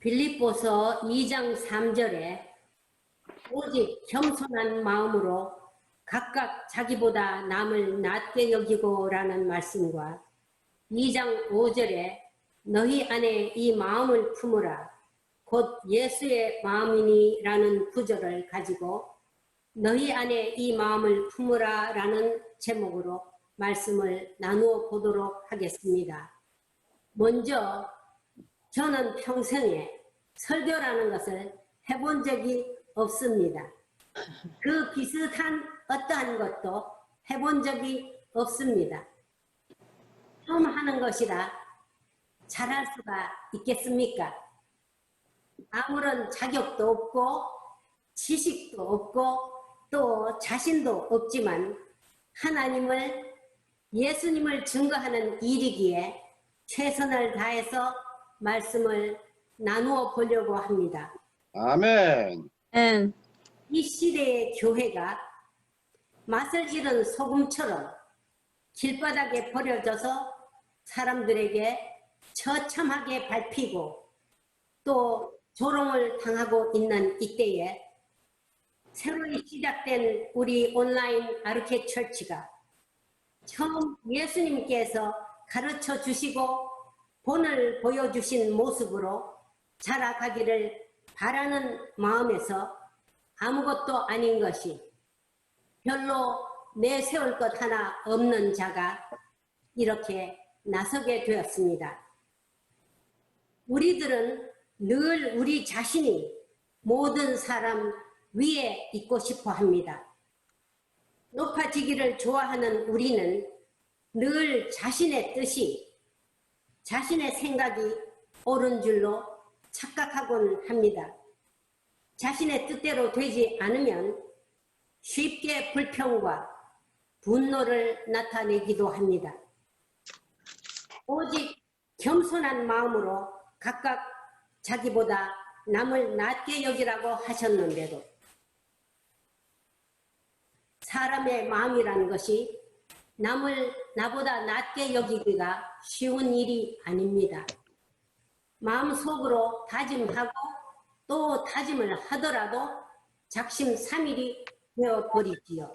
빌립보서 2장 3절에 오직 겸손한 마음으로 각각 자기보다 남을 낮게 여기고 라는 말씀과 2장 5절에 너희 안에 이 마음을 품으라 곧 예수의 마음이니 라는 구절을 가지고 너희 안에 이 마음을 품으라 라는 제목으로 말씀을 나누어 보도록 하겠습니다. 먼저 저는 평생에 설교라는 것을 해본 적이 없습니다. 그 비슷한 어떠한 것도 해본 적이 없습니다. 처음 하는 것이라 잘할 수가 있겠습니까? 아무런 자격도 없고 지식도 없고 또 자신도 없지만 하나님을 예수님을 증거하는 일이기에 최선을 다해서 말씀을 나누어 보려고 합니다. 아멘. 이 시대의 교회가 맛을 잃은 소금처럼 길바닥에 버려져서 사람들에게 처참하게 밟히고 또 조롱을 당하고 있는 이때에 새로이 시작된 우리 온라인 아르케 철치가 처음 예수님께서 가르쳐 주시고 본을 보여주신 모습으로 자라가기를 바라는 마음에서 아무것도 아닌 것이 별로 내세울 것 하나 없는 자가 이렇게 나서게 되었습니다. 우리들은 늘 우리 자신이 모든 사람 위에 있고 싶어 합니다. 높아지기를 좋아하는 우리는 늘 자신의 뜻이 자신의 생각이 옳은 줄로 착각하곤 합니다. 자신의 뜻대로 되지 않으면 쉽게 불평과 분노를 나타내기도 합니다. 오직 겸손한 마음으로 각각 자기보다 남을 낮게 여기라고 하셨는데도 사람의 마음이라는 것이 남을 나보다 낮게 여기기가 쉬운 일이 아닙니다. 마음속으로 다짐하고 또 다짐을 하더라도 작심삼일이 되어버리지요.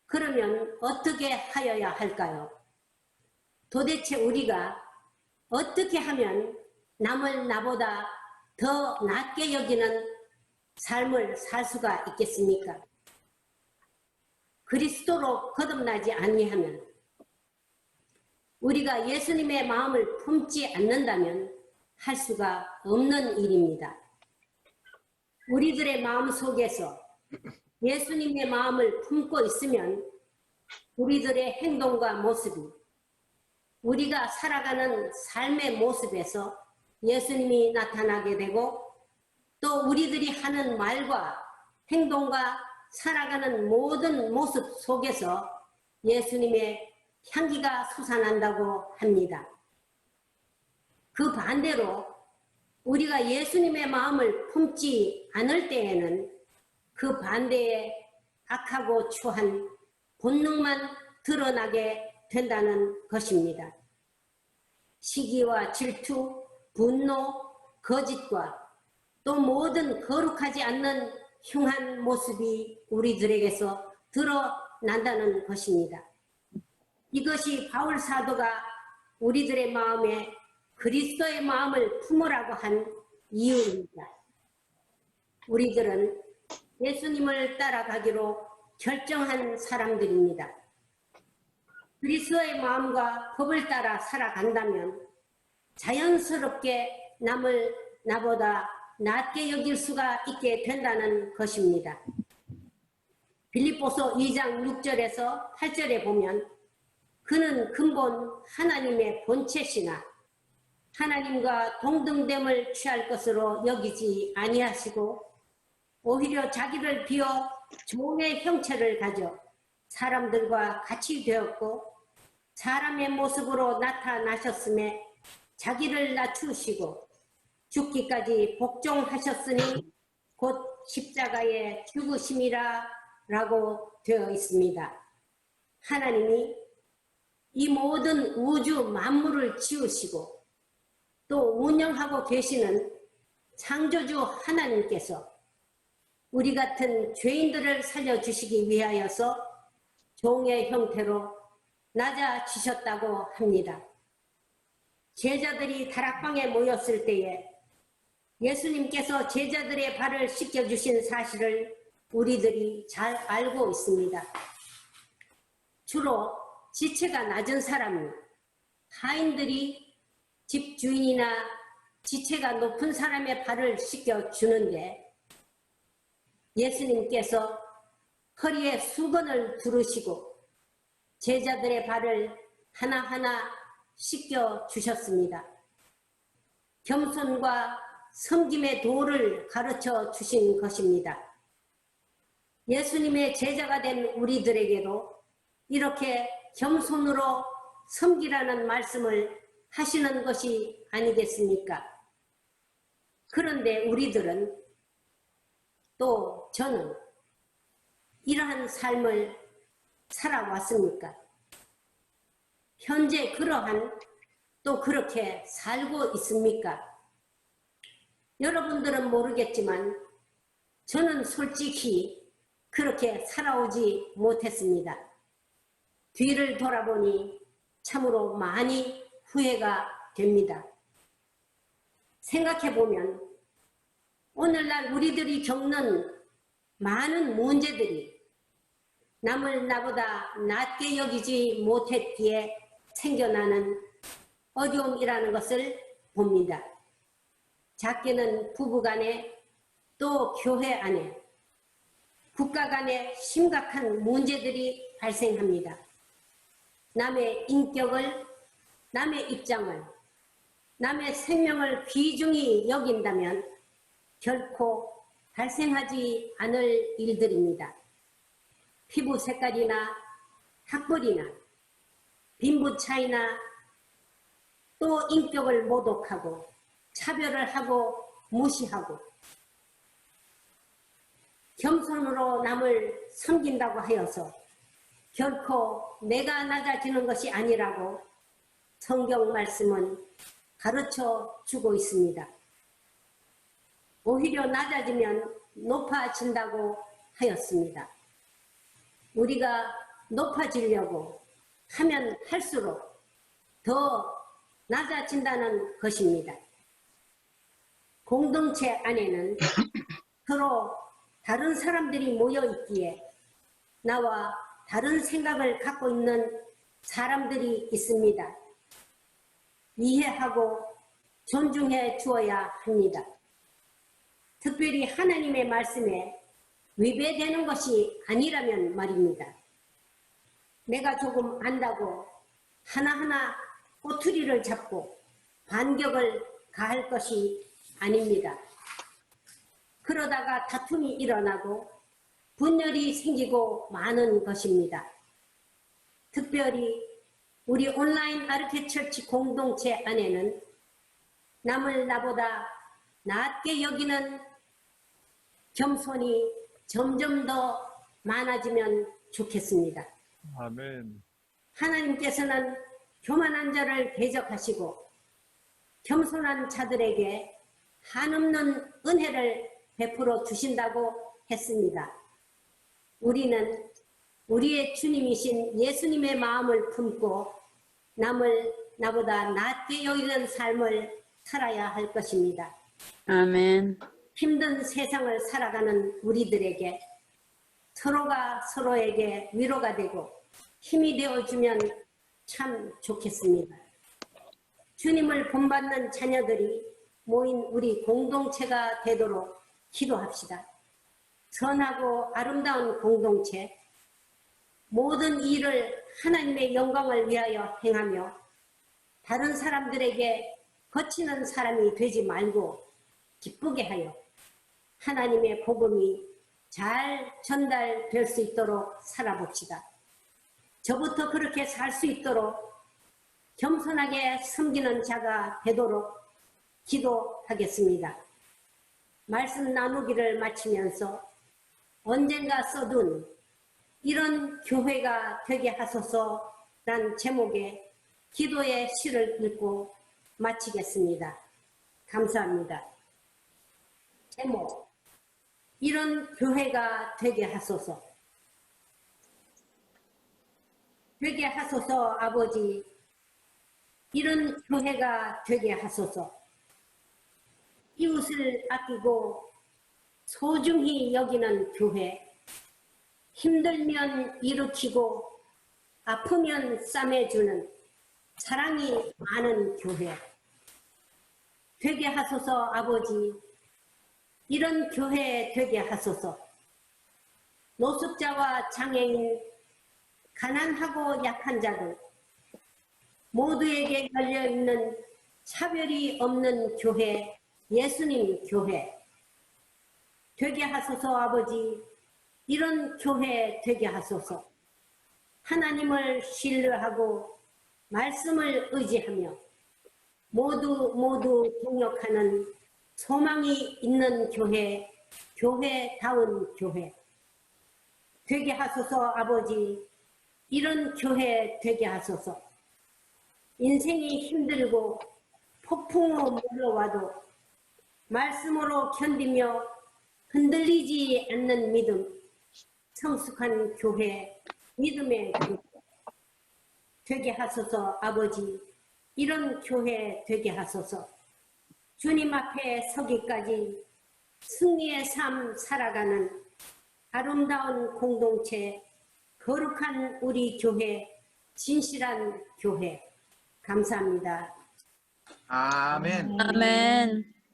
그러면 어떻게 하여야 할까요? 도대체 우리가 어떻게 하면 남을 나보다 더 낮게 여기는 삶을 살 수가 있겠습니까? 그리스도로 거듭나지 아니하면 우리가 예수님의 마음을 품지 않는다면 할 수가 없는 일입니다. 우리들의 마음 속에서 예수님의 마음을 품고 있으면 우리들의 행동과 모습이 우리가 살아가는 삶의 모습에서 예수님이 나타나게 되고 또 우리들이 하는 말과 행동과 살아가는 모든 모습 속에서 예수님의 향기가 솟아난다고 합니다. 그 반대로 우리가 예수님의 마음을 품지 않을 때에는 그 반대의 악하고 추한 본능만 드러나게 된다는 것입니다. 시기와 질투, 분노, 거짓과 또 모든 거룩하지 않는 흉한 모습이 우리들에게서 드러난다는 것입니다. 이것이 바울 사도가 우리들의 마음에 그리스도의 마음을 품으라고 한 이유입니다. 우리들은 예수님을 따라가기로 결정한 사람들입니다. 그리스도의 마음과 법을 따라 살아간다면 자연스럽게 남을 나보다 낮게 여길 수가 있게 된다는 것입니다. 빌립보서 2장 6절에서 8절에 보면 그는 근본 하나님의 본체시나 하나님과 동등됨을 취할 것으로 여기지 아니하시고 오히려 자기를 비워 종의 형체를 가져 사람들과 같이 되었고 사람의 모습으로 나타나셨음에 자기를 낮추시고 죽기까지 복종하셨으니 곧 십자가의 죽으심이라 라고 되어 있습니다. 하나님이 이 모든 우주 만물을 지으시고 또 운영하고 계시는 창조주 하나님께서 우리 같은 죄인들을 살려주시기 위하여서 종의 형태로 낮아지셨다고 합니다. 제자들이 다락방에 모였을 때에 예수님께서 제자들의 발을 씻겨주신 사실을 우리들이 잘 알고 있습니다. 주로 지체가 낮은 사람이 하인들이 집주인이나 지체가 높은 사람의 발을 씻겨주는데 예수님께서 허리에 수건을 두르시고 제자들의 발을 하나하나 씻겨주셨습니다. 겸손과 섬김의 도를 가르쳐 주신 것입니다. 예수님의 제자가 된 우리들에게도 이렇게 겸손으로 섬기라는 말씀을 하시는 것이 아니겠습니까? 그런데 우리들은 또 저는 이러한 삶을 살아왔습니까? 현재 그러한 또 그렇게 살고 있습니까? 여러분들은 모르겠지만 저는 솔직히 그렇게 살아오지 못했습니다. 뒤를 돌아보니 참으로 많이 후회가 됩니다. 생각해보면 오늘날 우리들이 겪는 많은 문제들이 남을 나보다 낮게 여기지 못했기에 생겨나는 어려움이라는 것을 봅니다. 작게는 부부간에 또 교회 안에 국가 간에 심각한 문제들이 발생합니다. 남의 인격을, 남의 입장을, 남의 생명을 귀중히 여긴다면 결코 발생하지 않을 일들입니다. 피부 색깔이나 학벌이나 빈부 차이나 또 인격을 모독하고 차별을 하고 무시하고 겸손으로 남을 섬긴다고 하여서 결코 내가 낮아지는 것이 아니라고 성경 말씀은 가르쳐 주고 있습니다. 오히려 낮아지면 높아진다고 하였습니다. 우리가 높아지려고 하면 할수록 더 낮아진다는 것입니다. 공동체 안에는 서로 다른 사람들이 모여 있기에 나와 다른 생각을 갖고 있는 사람들이 있습니다. 이해하고 존중해 주어야 합니다. 특별히 하나님의 말씀에 위배되는 것이 아니라면 말입니다. 내가 조금 안다고 하나하나 꼬투리를 잡고 반격을 가할 것이 아닙니다. 그러다가 다툼이 일어나고 분열이 생기고 많은 것입니다. 특별히 우리 온라인 아르케처치 공동체 안에는 남을 나보다 낮게 여기는 겸손이 점점 더 많아지면 좋겠습니다. 아멘. 하나님께서는 교만한 자를 대적하시고 겸손한 자들에게 한없는 은혜를 베풀어 주신다고 했습니다. 우리는 우리의 주님이신 예수님의 마음을 품고 남을 나보다 낮게 여기는 삶을 살아야 할 것입니다. 아멘. 힘든 세상을 살아가는 우리들에게 서로가 서로에게 위로가 되고 힘이 되어주면 참 좋겠습니다. 주님을 본받는 자녀들이 모인 우리 공동체가 되도록 기도합시다. 선하고 아름다운 공동체, 모든 일을 하나님의 영광을 위하여 행하며 다른 사람들에게 거치는 사람이 되지 말고 기쁘게 하여 하나님의 복음이 잘 전달될 수 있도록 살아봅시다. 저부터 그렇게 살 수 있도록 겸손하게 섬기는 자가 되도록 기도하겠습니다. 말씀 나누기를 마치면서 언젠가 써둔 이런 교회가 되게 하소서란 제목의 기도의 시를 읽고 마치겠습니다. 감사합니다. 제목, 이런 교회가 되게 하소서. 되게 하소서. 아버지, 이런 교회가 되게 하소서. 이웃을 아끼고 소중히 여기는 교회, 힘들면 일으키고 아프면 싸매주는 사랑이 많은 교회 되게 하소서. 아버지, 이런 교회 되게 하소서. 노숙자와 장애인, 가난하고 약한 자들 모두에게 열려있는 차별이 없는 교회, 예수님 교회 되게 하소서. 아버지, 이런 교회 되게 하소서. 하나님을 신뢰하고 말씀을 의지하며 모두 동역하는 소망이 있는 교회, 교회다운 교회 되게 하소서. 아버지, 이런 교회 되게 하소서. 인생이 힘들고 폭풍으로 몰려와도 말씀으로 견디며 흔들리지 않는 믿음, 성숙한 교회, 믿음의 교회 되게 하소서. 아버지, 이런 교회 되게 하소서. 주님 앞에 서기까지 승리의 삶 살아가는 아름다운 공동체, 거룩한 우리 교회, 진실한 교회 감사합니다. 아멘. 아멘.